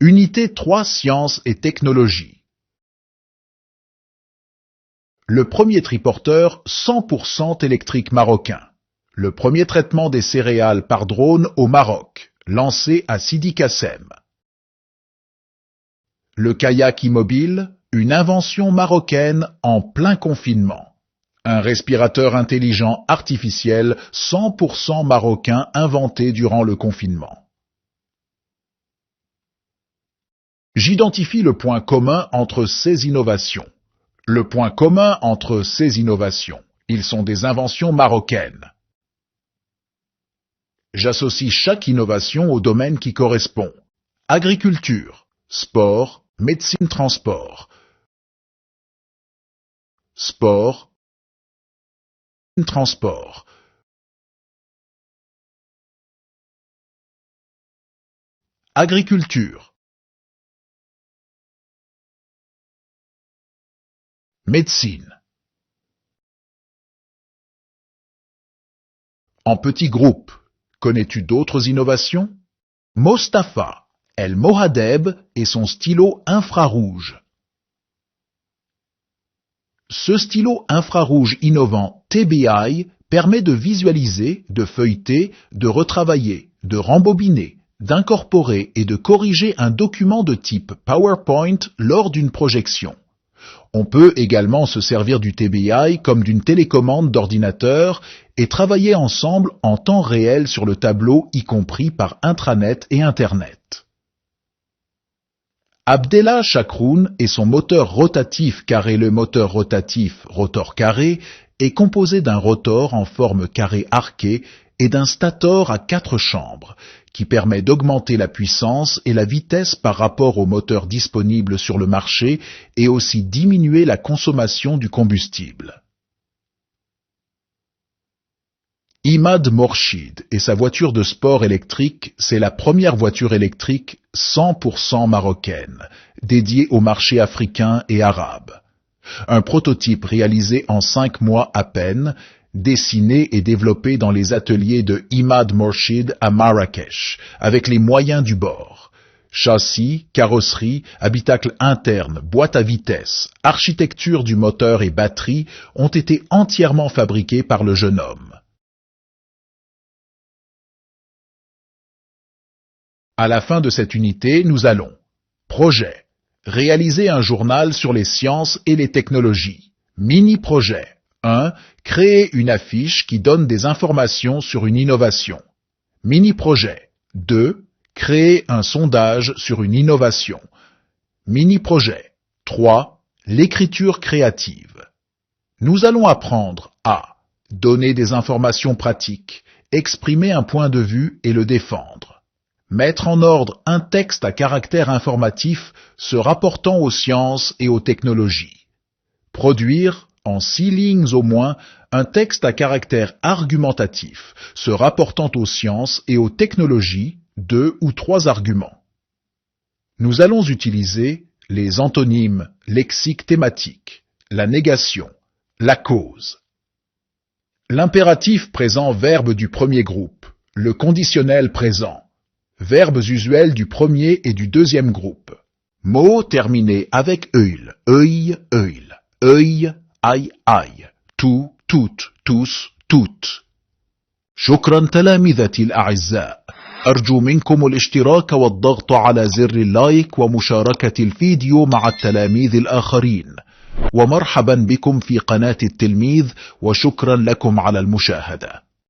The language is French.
Unité 3 Sciences et technologies. Le premier triporteur 100% électrique marocain. Le premier traitement des céréales par drone au Maroc, lancé à Sidi Kassem. Le kayak immobile, une invention marocaine en plein confinement. Un respirateur intelligent artificiel 100% marocain inventé durant le confinement. J'identifie le point commun entre ces innovations. Le point commun entre ces innovations, ils sont des inventions marocaines. J'associe chaque innovation au domaine qui correspond. Agriculture, sport, médecine, transport. Sport, transport. Agriculture. Médecine. En petits groupes, connais-tu d'autres innovations? Mostafa, El Mohadeb et son stylo infrarouge. Ce stylo infrarouge innovant TBI permet de visualiser, de feuilleter, de retravailler, de rembobiner, d'incorporer et de corriger un document de type PowerPoint lors d'une projection. On peut également se servir du TBI comme d'une télécommande d'ordinateur et travailler ensemble en temps réel sur le tableau, y compris par intranet et Internet. Abdellah Chakroun et son moteur rotatif carré. Le moteur rotatif rotor carré est composé d'un rotor en forme carré arqué et d'un stator à 4 chambres, qui permet d'augmenter la puissance et la vitesse par rapport aux moteurs disponibles sur le marché et aussi diminuer la consommation du combustible. Imad Morshid et sa voiture de sport électrique, c'est la première voiture électrique 100% marocaine, dédiée au marché africain et arabe. Un prototype réalisé en 5 mois à peine, dessiné et développé dans les ateliers de Imad Morshid à Marrakech, avec les moyens du bord. Châssis, carrosserie, habitacle interne, boîte à vitesse, architecture du moteur et batterie ont été entièrement fabriqués par le jeune homme. À la fin de cette unité, nous allons projet, réaliser un journal sur les sciences et les technologies. Mini-projet 1. Créer une affiche qui donne des informations sur une innovation. Mini-projet 2. Créer un sondage sur une innovation. Mini-projet 3. L'écriture créative. Nous allons apprendre à donner des informations pratiques, exprimer un point de vue et le défendre. Mettre en ordre un texte à caractère informatif se rapportant aux sciences et aux technologies. Produire, en 6 lignes au moins, un texte à caractère argumentatif, se rapportant aux sciences et aux technologies, 2 ou 3 arguments. Nous allons utiliser les antonymes lexiques thématiques, la négation, la cause. L'impératif présent verbe du premier groupe, le conditionnel présent, verbes usuels du premier et du deuxième groupe. Mots terminés avec œil, œil, œil, œil, aïe, aïe, tout, toutes, tous, toutes. شكرا تلامذتي الأعزاء. أرجو منكم الاشتراك والضغط على زر اللايك ومشاركة الفيديو مع التلاميذ الآخرين. ومرحبا بكم في قناة التلميذ وشكرا لكم على المشاهدة.